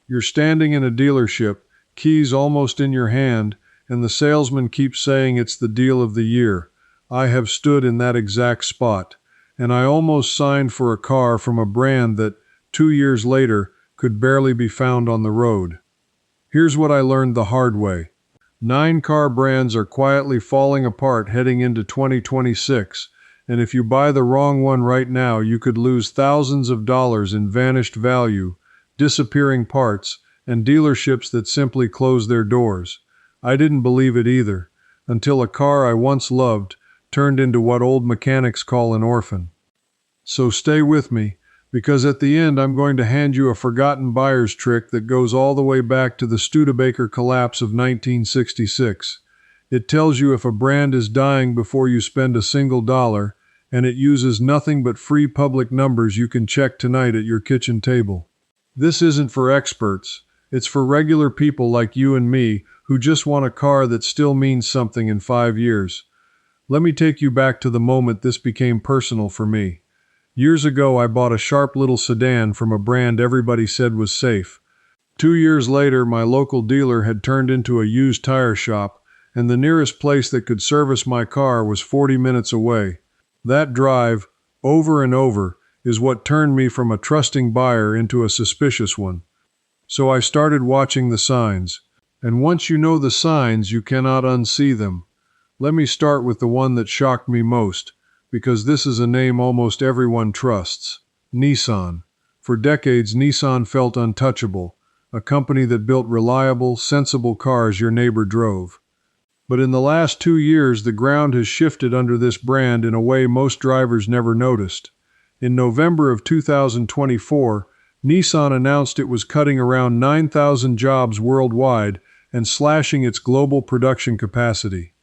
You're standing in a dealership, keys almost in your hand, and the salesman keeps saying it's the deal of the year. I have stood in that exact spot, and I almost signed for a car from a brand that, 2 years later, could barely be found on the road. Here's what I learned the hard way. 9 car brands are quietly falling apart heading into 2026, and if you buy the wrong one right now, you could lose thousands of dollars in vanished value, disappearing parts, and dealerships that simply close their doors. I didn't believe it either, until a car I once loved turned into what old mechanics call an orphan. So stay with me, because at the end I'm going to hand you a forgotten buyer's trick that goes all the way back to the Studebaker collapse of 1966. It tells you if a brand is dying before you spend a single dollar, and it uses nothing but free public numbers you can check tonight at your kitchen table. This isn't for experts. It's for regular people like you and me who just want a car that still means something in 5 years. Let me take you back to the moment this became personal for me. Years ago, I bought a sharp little sedan from a brand everybody said was safe. 2 years later, my local dealer had turned into a used tire shop, and the nearest place that could service my car was 40 minutes away. That drive, over and over, is what turned me from a trusting buyer into a suspicious one. So I started watching the signs. And once you know the signs, you cannot unsee them. Let me start with the one that shocked me most, because this is a name almost everyone trusts. Nissan. For decades, Nissan felt untouchable, a company that built reliable, sensible cars your neighbor drove. But in the last 2 years, the ground has shifted under this brand in a way most drivers never noticed. In November of 2024, Nissan announced it was cutting around 9,000 jobs worldwide and slashing its global production capacity.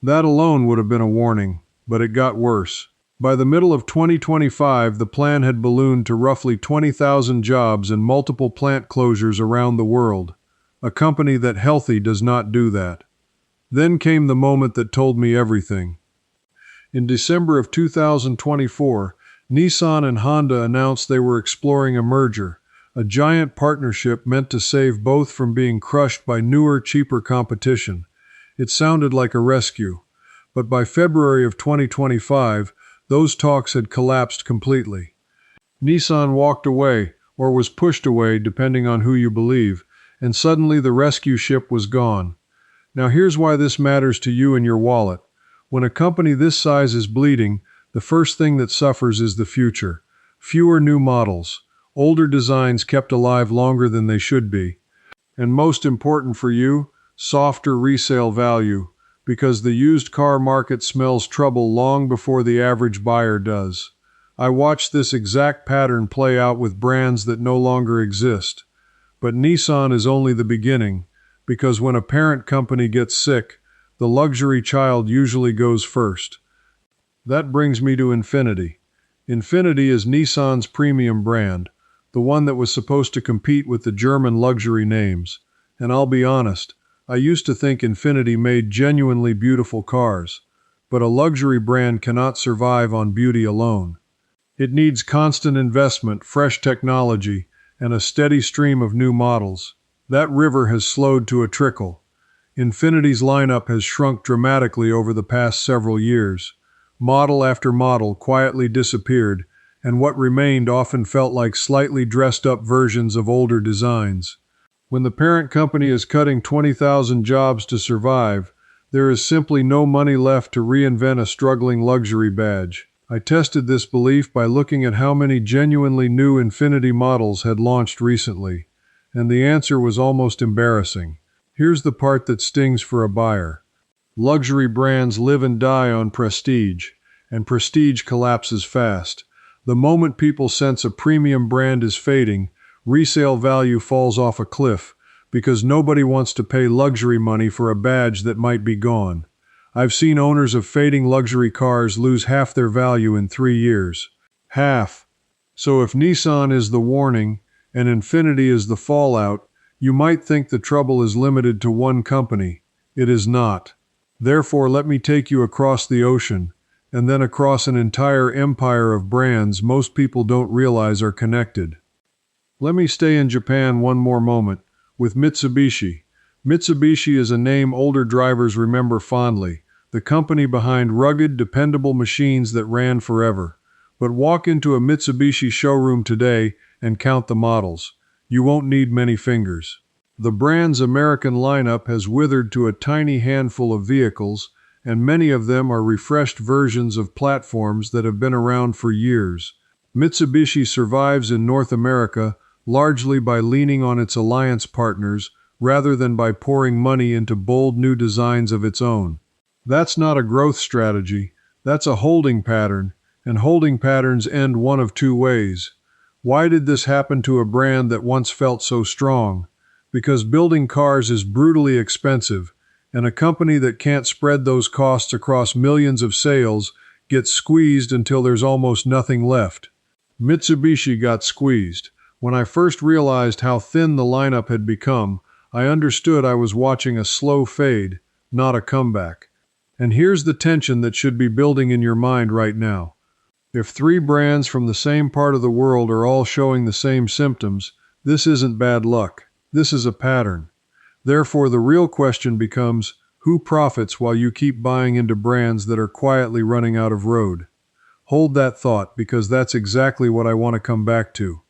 That alone would have been a warning, but it got worse. By the middle of 2025, the plan had ballooned to roughly 20,000 jobs and multiple plant closures around the world. A company that healthy does not do that. Then came the moment that told me everything. In December of 2024, Nissan and Honda announced they were exploring a merger, a giant partnership meant to save both from being crushed by newer, cheaper competition. It sounded like a rescue, but by February of 2025, those talks had collapsed completely. Nissan walked away, or was pushed away depending on who you believe, and suddenly the rescue ship was gone. Now here's why this matters to you and your wallet. When a company this size is bleeding, the first thing that suffers is the future. Fewer new models, older designs kept alive longer than they should be. And most important for you, softer resale value, because the used car market smells trouble long before the average buyer does. I watched this exact pattern play out with brands that no longer exist. But Nissan is only the beginning, because when a parent company gets sick, the luxury child usually goes first. That brings me to Infiniti. Infiniti is Nissan's premium brand, the one that was supposed to compete with the German luxury names. And I'll be honest, I used to think Infiniti made genuinely beautiful cars, but a luxury brand cannot survive on beauty alone. It needs constant investment, fresh technology, and a steady stream of new models. That river has slowed to a trickle. Infiniti's lineup has shrunk dramatically over the past several years. Model after model quietly disappeared, and what remained often felt like slightly dressed-up versions of older designs. When the parent company is cutting 20,000 jobs to survive, there is simply no money left to reinvent a struggling luxury badge. I tested this belief by looking at how many genuinely new Infiniti models had launched recently, and the answer was almost embarrassing. Here's the part that stings for a buyer. Luxury brands live and die on prestige, and prestige collapses fast. The moment people sense a premium brand is fading, resale value falls off a cliff, because nobody wants to pay luxury money for a badge that might be gone. I've seen owners of fading luxury cars lose half their value in 3 years. Half. So if Nissan is the warning, and Infiniti is the fallout, you might think the trouble is limited to one company. It is not. Therefore, let me take you across the ocean, and then across an entire empire of brands most people don't realize are connected. Let me stay in Japan one more moment, with Mitsubishi. Mitsubishi is a name older drivers remember fondly, the company behind rugged, dependable machines that ran forever. But walk into a Mitsubishi showroom today and count the models. You won't need many fingers. The brand's American lineup has withered to a tiny handful of vehicles, and many of them are refreshed versions of platforms that have been around for years. Mitsubishi survives in North America largely by leaning on its alliance partners rather than by pouring money into bold new designs of its own. That's not a growth strategy, that's a holding pattern, and holding patterns end one of two ways. Why did this happen to a brand that once felt so strong? Because building cars is brutally expensive, and a company that can't spread those costs across millions of sales gets squeezed until there's almost nothing left. Mitsubishi got squeezed. When I first realized how thin the lineup had become, I understood I was watching a slow fade, not a comeback. And here's the tension that should be building in your mind right now. If three brands from the same part of the world are all showing the same symptoms, this isn't bad luck. This is a pattern. Therefore, the real question becomes, who profits while you keep buying into brands that are quietly running out of road? Hold that thought, because that's exactly what I want to come back to.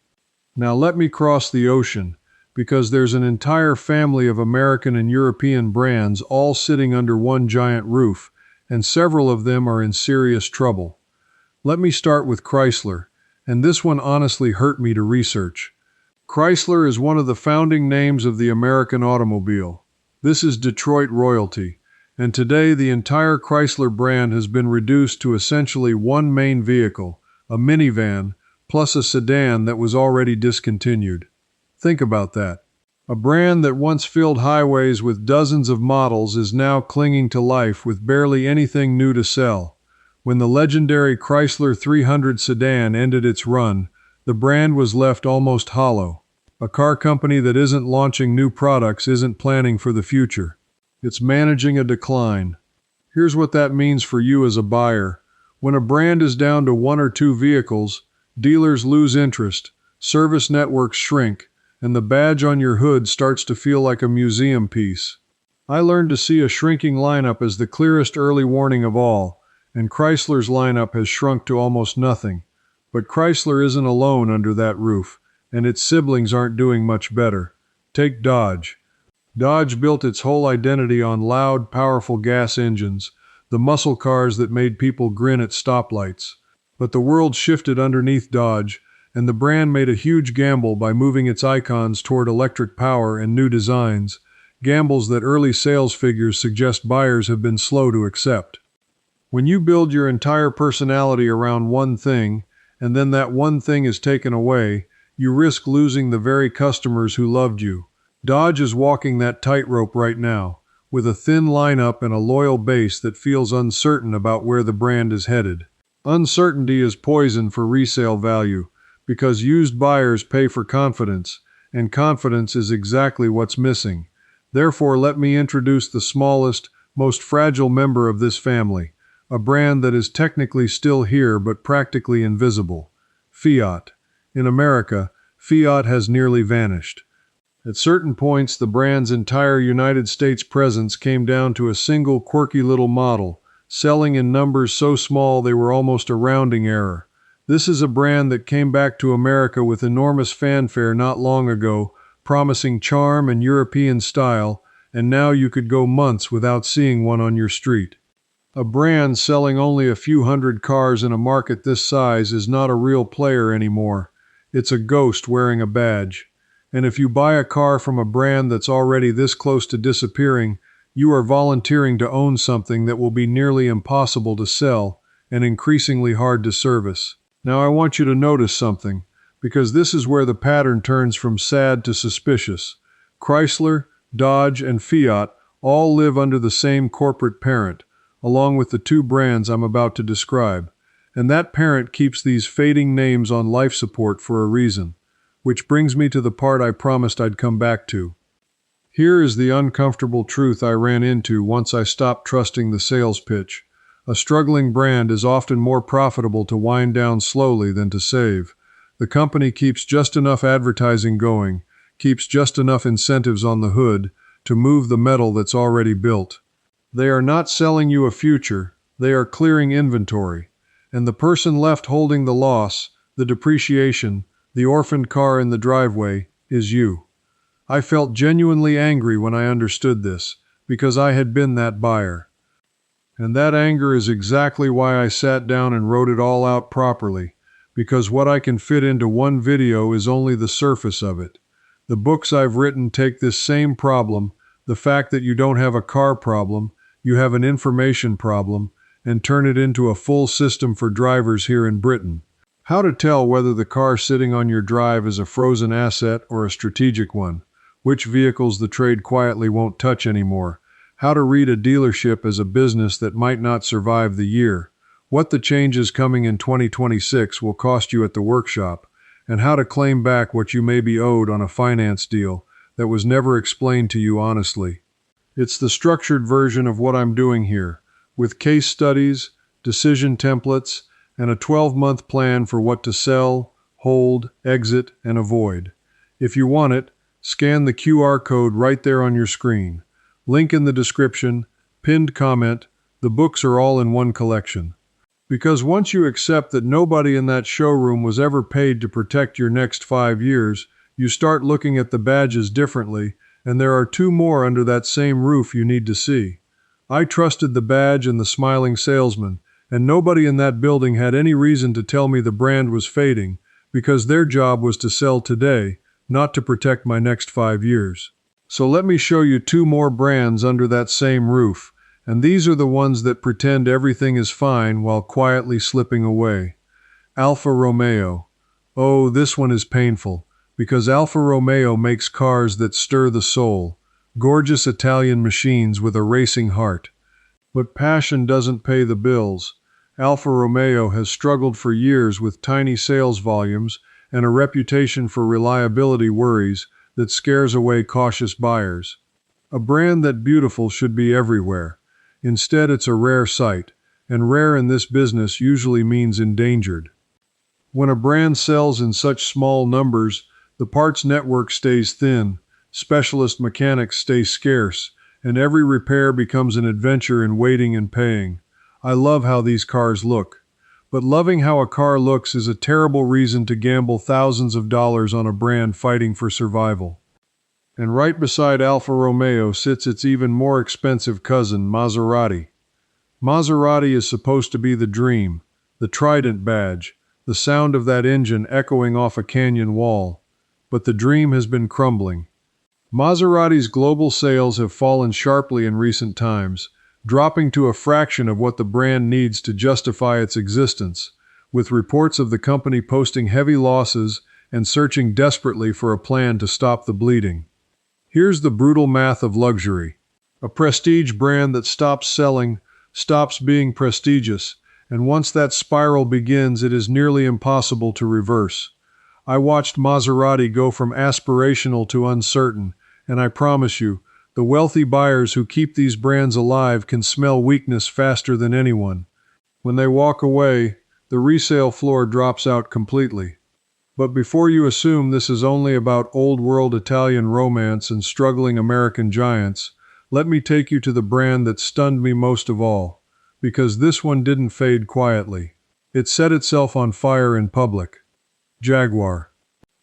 Now let me cross the ocean, because there's an entire family of American and European brands all sitting under one giant roof, and several of them are in serious trouble. Let me start with Chrysler, and this one honestly hurt me to research. Chrysler is one of the founding names of the American automobile. This is Detroit royalty, and today the entire Chrysler brand has been reduced to essentially one main vehicle, a minivan, plus a sedan that was already discontinued. Think about that. A brand that once filled highways with dozens of models is now clinging to life with barely anything new to sell. When the legendary Chrysler 300 sedan ended its run, the brand was left almost hollow. A car company that isn't launching new products isn't planning for the future. It's managing a decline. Here's what that means for you as a buyer. When a brand is down to one or two vehicles, dealers lose interest, service networks shrink, and the badge on your hood starts to feel like a museum piece. I learned to see a shrinking lineup as the clearest early warning of all, and Chrysler's lineup has shrunk to almost nothing. But Chrysler isn't alone under that roof, and its siblings aren't doing much better. Take Dodge. Dodge built its whole identity on loud, powerful gas engines, the muscle cars that made people grin at stoplights. But the world shifted underneath Dodge, and the brand made a huge gamble by moving its icons toward electric power and new designs, gambles that early sales figures suggest buyers have been slow to accept. When you build your entire personality around one thing, and then that one thing is taken away, you risk losing the very customers who loved you. Dodge is walking that tightrope right now, with a thin lineup and a loyal base that feels uncertain about where the brand is headed. Uncertainty is poison for resale value, because used buyers pay for confidence, and confidence is exactly what's missing. Therefore, let me introduce the smallest, most fragile member of this family, a brand that is technically still here but practically invisible. Fiat. In America, Fiat has nearly vanished. At certain points, the brand's entire United States presence came down to a single quirky little model, selling in numbers so small they were almost a rounding error. This is a brand that came back to America with enormous fanfare not long ago, promising charm and European style, and now you could go months without seeing one on your street. A brand selling only a few hundred cars in a market this size is not a real player anymore. It's a ghost wearing a badge. And if you buy a car from a brand that's already this close to disappearing, you are volunteering to own something that will be nearly impossible to sell and increasingly hard to service. Now I want you to notice something, because this is where the pattern turns from sad to suspicious. Chrysler, Dodge, and Fiat all live under the same corporate parent, along with the two brands I'm about to describe. And that parent keeps these fading names on life support for a reason. Which brings me to the part I promised I'd come back to. Here is the uncomfortable truth I ran into once I stopped trusting the sales pitch. A struggling brand is often more profitable to wind down slowly than to save. The company keeps just enough advertising going, keeps just enough incentives on the hood to move the metal that's already built. They are not selling you a future, they are clearing inventory. And the person left holding the loss, the depreciation, the orphaned car in the driveway, is you. I felt genuinely angry when I understood this, because I had been that buyer. And that anger is exactly why I sat down and wrote it all out properly, because what I can fit into one video is only the surface of it. The books I've written take this same problem, the fact that you don't have a car problem, you have an information problem, and turn it into a full system for drivers here in Britain. How to tell whether the car sitting on your drive is a frozen asset or a strategic one. Which vehicles the trade quietly won't touch anymore. How to read a dealership as a business that might not survive the year. What the changes coming in 2026 will cost you at the workshop. And how to claim back what you may be owed on a finance deal that was never explained to you honestly. It's the structured version of what I'm doing here, with case studies, decision templates, and a 12-month plan for what to sell, hold, exit, and avoid. If you want it, scan the QR code right there on your screen. Link in the description, pinned comment, the books are all in one collection. Because once you accept that nobody in that showroom was ever paid to protect your next 5 years, you start looking at the badges differently, and there are 2 more under that same roof you need to see. I trusted the badge and the smiling salesman, and nobody in that building had any reason to tell me the brand was fading, because their job was to sell today, not to protect my next 5 years. So let me show you 2 more brands under that same roof, and these are the ones that pretend everything is fine while quietly slipping away. Alfa Romeo. Oh, this one is painful, because Alfa Romeo makes cars that stir the soul, gorgeous Italian machines with a racing heart. But passion doesn't pay the bills. Alfa Romeo has struggled for years with tiny sales volumes and a reputation for reliability worries that scares away cautious buyers. A brand that beautiful should be everywhere. Instead, it's a rare sight, and rare in this business usually means endangered. When a brand sells in such small numbers, the parts network stays thin, specialist mechanics stay scarce, and every repair becomes an adventure in waiting and paying. I love how these cars look. But loving how a car looks is a terrible reason to gamble thousands of dollars on a brand fighting for survival. And right beside Alfa Romeo sits its even more expensive cousin, Maserati. Maserati is supposed to be the dream, the Trident badge, the sound of that engine echoing off a canyon wall. But the dream has been crumbling. Maserati's global sales have fallen sharply in recent times, dropping to a fraction of what the brand needs to justify its existence, with reports of the company posting heavy losses and searching desperately for a plan to stop the bleeding. Here's the brutal math of luxury. A prestige brand that stops selling, stops being prestigious, and once that spiral begins, it is nearly impossible to reverse. I watched Maserati go from aspirational to uncertain, and I promise you, the wealthy buyers who keep these brands alive can smell weakness faster than anyone. When they walk away, the resale floor drops out completely. But before you assume this is only about old-world Italian romance and struggling American giants, let me take you to the brand that stunned me most of all, because this one didn't fade quietly. It set itself on fire in public. Jaguar.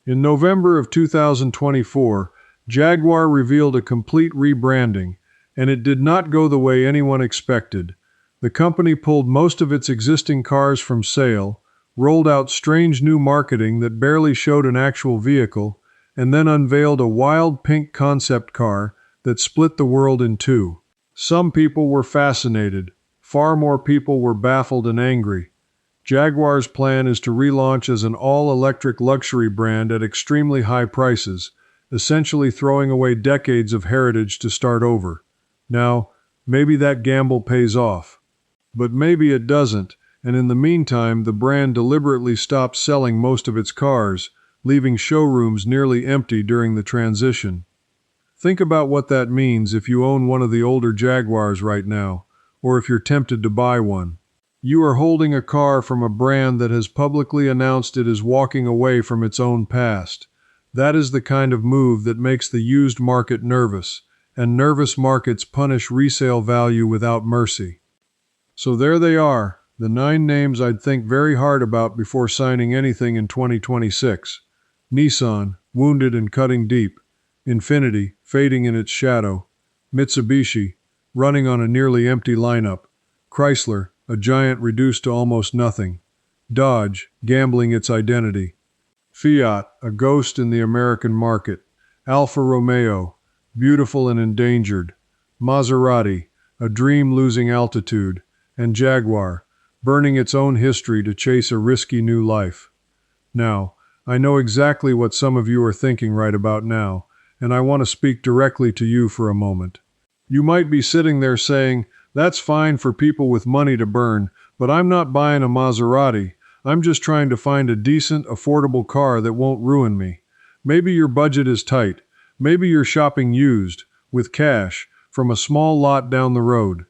In November of 2024, Jaguar revealed a complete rebranding, and it did not go the way anyone expected. The company pulled most of its existing cars from sale, rolled out strange new marketing that barely showed an actual vehicle, and then unveiled a wild pink concept car that split the world in 2. Some people were fascinated. Far more people were baffled and angry. Jaguar's plan is to relaunch as an all-electric luxury brand at extremely high prices, essentially throwing away decades of heritage to start over. Now, maybe that gamble pays off. But maybe it doesn't, and in the meantime, the brand deliberately stopped selling most of its cars, leaving showrooms nearly empty during the transition. Think about what that means if you own one of the older Jaguars right now, or if you're tempted to buy one. You are holding a car from a brand that has publicly announced it is walking away from its own past. That is the kind of move that makes the used market nervous, and nervous markets punish resale value without mercy. So there they are, the 9 names I'd think very hard about before signing anything in 2026. Nissan, wounded and cutting deep. Infiniti, fading in its shadow. Mitsubishi, running on a nearly empty lineup. Chrysler, a giant reduced to almost nothing. Dodge, gambling its identity. Fiat, a ghost in the American market. Alfa Romeo, beautiful and endangered. Maserati, a dream losing altitude. And Jaguar, burning its own history to chase a risky new life. Now, I know exactly what some of you are thinking right about now, and I want to speak directly to you for a moment. You might be sitting there saying, "That's fine for people with money to burn, but I'm not buying a Maserati. I'm just trying to find a decent, affordable car that won't ruin me." Maybe your budget is tight. Maybe you're shopping used, with cash, from a small lot down the road.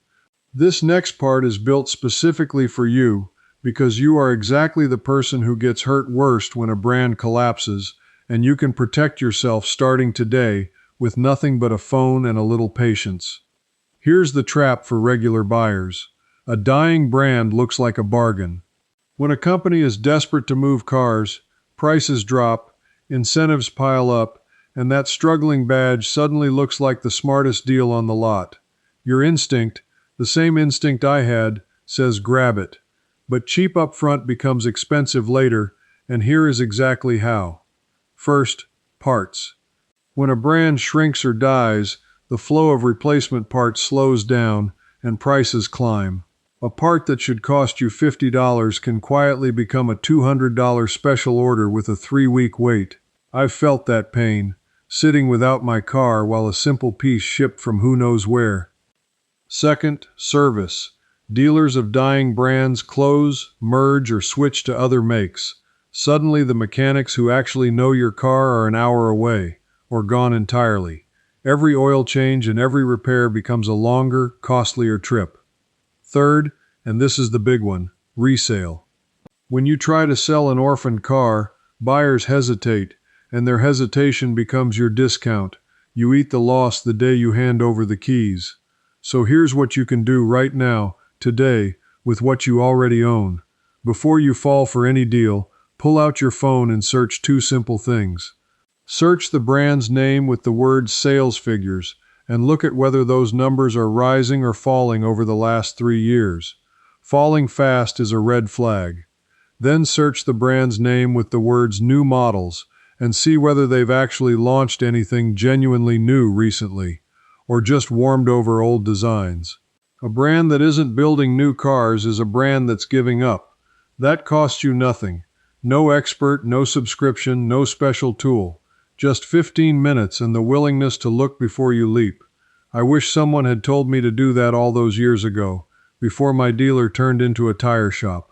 This next part is built specifically for you because you are exactly the person who gets hurt worst when a brand collapses, and you can protect yourself starting today with nothing but a phone and a little patience. Here's the trap for regular buyers. A dying brand looks like a bargain. When a company is desperate to move cars, prices drop, incentives pile up, and that struggling badge suddenly looks like the smartest deal on the lot. Your instinct, the same instinct I had, says grab it. But cheap up front becomes expensive later, and here is exactly how. First, parts. When a brand shrinks or dies, the flow of replacement parts slows down and prices climb. A part that should cost you $50 can quietly become a $200 special order with a 3-week wait. I've felt that pain, sitting without my car while a simple piece shipped from who knows where. Second, service. Dealers of dying brands close, merge, or switch to other makes. Suddenly the mechanics who actually know your car are an hour away, or gone entirely. Every oil change and every repair becomes a longer, costlier trip. Third, and this is the big one, resale. When you try to sell an orphaned car, buyers hesitate, and their hesitation becomes your discount. You eat the loss the day you hand over the keys. So here's what you can do right now, today, with what you already own. Before you fall for any deal, pull out your phone and search 2 simple things. Search the brand's name with the words sales figures, and look at whether those numbers are rising or falling over the last 3 years. Falling fast is a red flag. Then search the brand's name with the words new models, and see whether they've actually launched anything genuinely new recently, or just warmed over old designs. A brand that isn't building new cars is a brand that's giving up. That costs you nothing. No expert, no subscription, no special tool. Just 15 minutes and the willingness to look before you leap. I wish someone had told me to do that all those years ago, before my dealer turned into a tire shop.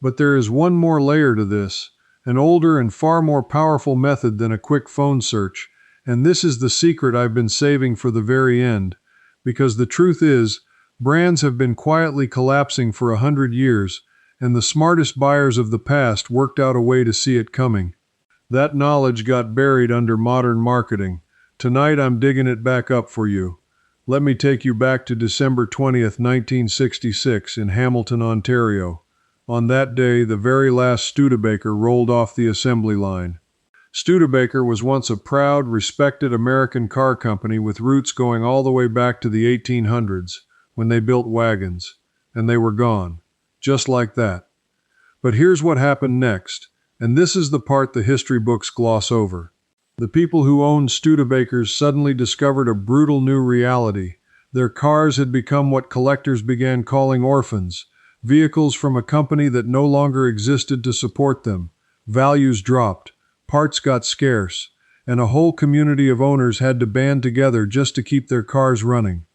But there is one more layer to this, an older and far more powerful method than a quick phone search, and this is the secret I've been saving for the very end, because the truth is, brands have been quietly collapsing for 100 years, and the smartest buyers of the past worked out a way to see it coming. That knowledge got buried under modern marketing. Tonight I'm digging it back up for you. Let me take you back to December 20th, 1966 in Hamilton, Ontario. On that day, the very last Studebaker rolled off the assembly line. Studebaker was once a proud, respected American car company with roots going all the way back to the 1800s, when they built wagons, and they were gone, just like that. But here's what happened next, and this is the part the history books gloss over. The people who owned Studebakers suddenly discovered a brutal new reality. Their cars had become what collectors began calling orphans, vehicles from a company that no longer existed to support them. Values dropped. Parts got scarce, and a whole community of owners had to band together just to keep their cars running.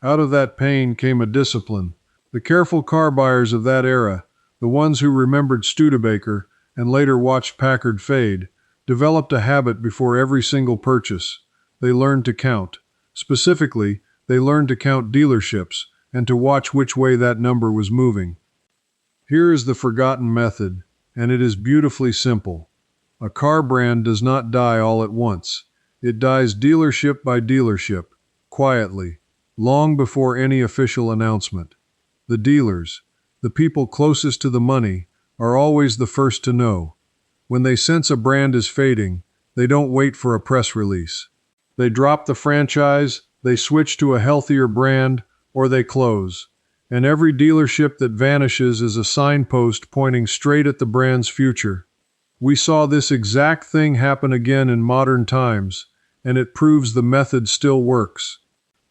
Out of that pain came a discipline. The careful car buyers of that era, the ones who remembered Studebaker and later watched Packard fade, developed a habit before every single purchase. They learned to count. Specifically, they learned to count dealerships and to watch which way that number was moving. Here is the forgotten method, and it is beautifully simple. A car brand does not die all at once. It dies dealership by dealership, quietly, long before any official announcement. The dealers, the people closest to the money, are always the first to know. When they sense a brand is fading, they don't wait for a press release. They drop the franchise, they switch to a healthier brand, or they close. And every dealership that vanishes is a signpost pointing straight at the brand's future. We saw this exact thing happen again in modern times, and it proves the method still works.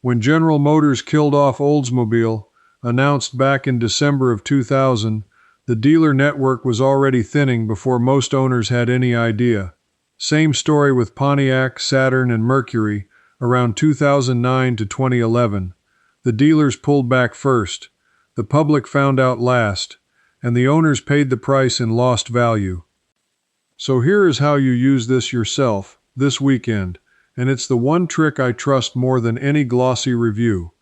When General Motors killed off Oldsmobile, announced back in December of 2000, the dealer network was already thinning before most owners had any idea. Same story with Pontiac, Saturn, and Mercury around 2009 to 2011. The dealers pulled back first, the public found out last, and the owners paid the price in lost value. So here is how you use this yourself, this weekend, and it's the one trick I trust more than any glossy review.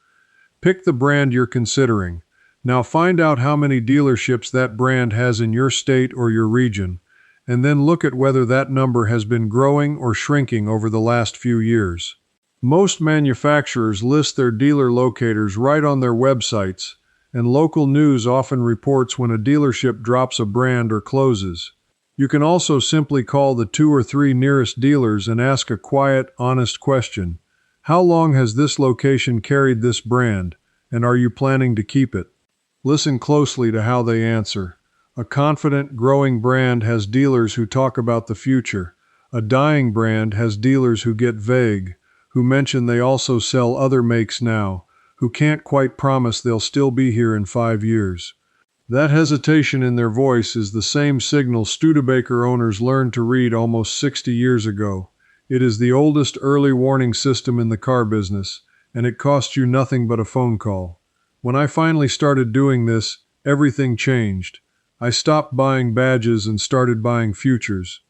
Pick the brand you're considering. Now find out how many dealerships that brand has in your state or your region, and then look at whether that number has been growing or shrinking over the last few years. Most manufacturers list their dealer locators right on their websites, and local news often reports when a dealership drops a brand or closes. You can also simply call the 2 or 3 nearest dealers and ask a quiet, honest question. How long has this location carried this brand, and are you planning to keep it? Listen closely to how they answer. A confident, growing brand has dealers who talk about the future. A dying brand has dealers who get vague, who mention they also sell other makes now, who can't quite promise they'll still be here in 5 years. That hesitation in their voice is the same signal Studebaker owners learned to read almost 60 years ago. It is the oldest early warning system in the car business, and it costs you nothing but a phone call. When I finally started doing this, everything changed. I stopped buying badges and started buying futures.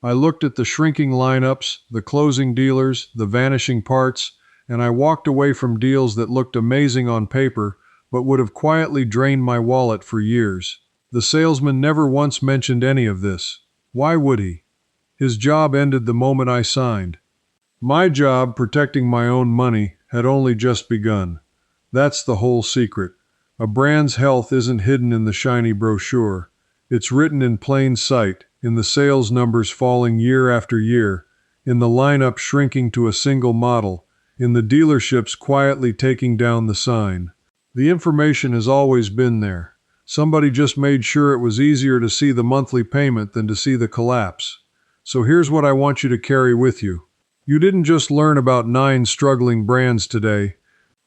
I looked at the shrinking lineups, the closing dealers, the vanishing parts, and I walked away from deals that looked amazing on paper, but would have quietly drained my wallet for years. The salesman never once mentioned any of this. Why would he? His job ended the moment I signed. My job, protecting my own money, had only just begun. That's the whole secret. A brand's health isn't hidden in the shiny brochure. It's written in plain sight, in the sales numbers falling year after year, in the lineup shrinking to a single model, in the dealerships quietly taking down the sign. The information has always been there. Somebody just made sure it was easier to see the monthly payment than to see the collapse. So here's what I want you to carry with you. You didn't just learn about 9 struggling brands today.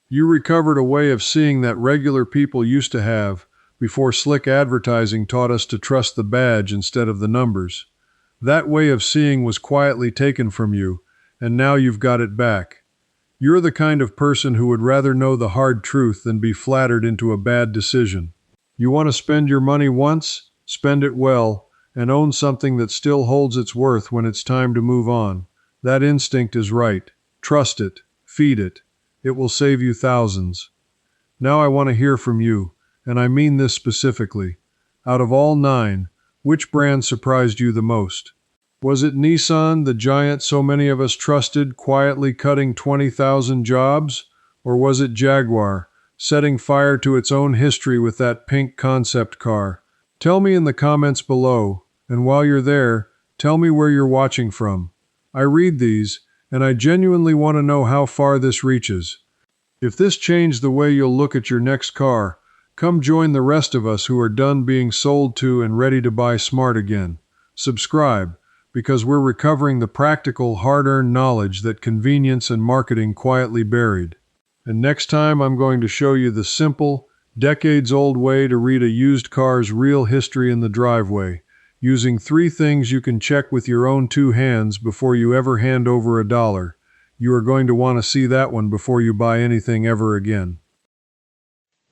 You recovered a way of seeing that regular people used to have before slick advertising taught us to trust the badge instead of the numbers. That way of seeing was quietly taken from you, and now you've got it back. You're the kind of person who would rather know the hard truth than be flattered into a bad decision. You want to spend your money once, spend it well, and own something that still holds its worth when it's time to move on. That instinct is right. Trust it. Feed it. It will save you thousands. Now I want to hear from you, and I mean this specifically. Out of all 9, which brand surprised you the most? Was it Nissan, the giant so many of us trusted, quietly cutting 20,000 jobs? Or was it Jaguar, setting fire to its own history with that pink concept car? Tell me in the comments below, and while you're there, tell me where you're watching from. I read these, and I genuinely want to know how far this reaches. If this changed the way you'll look at your next car, come join the rest of us who are done being sold to and ready to buy smart again. Subscribe, because we're recovering the practical, hard-earned knowledge that convenience and marketing quietly buried. And next time I'm going to show you the simple, decades-old way to read a used car's real history in the driveway, using 3 things you can check with your own 2 hands before you ever hand over $1. You are going to want to see that one before you buy anything ever again.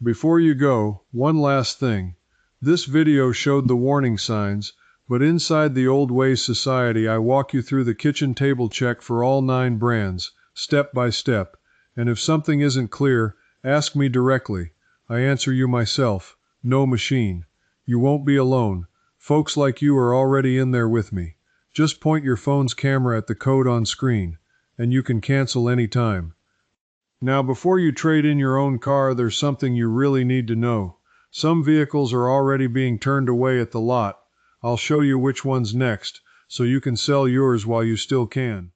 Before you go, one last thing. This video showed the warning signs, but inside the Old Ways Society I walk you through the kitchen table check for all 9 brands, step by step, and if something isn't clear, ask me directly. I answer you myself, no machine. You won't be alone. Folks like you are already in there with me. Just point your phone's camera at the code on screen, and you can cancel any time. Now, before you trade in your own car, there's something you really need to know. Some vehicles are already being turned away at the lot. I'll show you which one's next, so you can sell yours while you still can.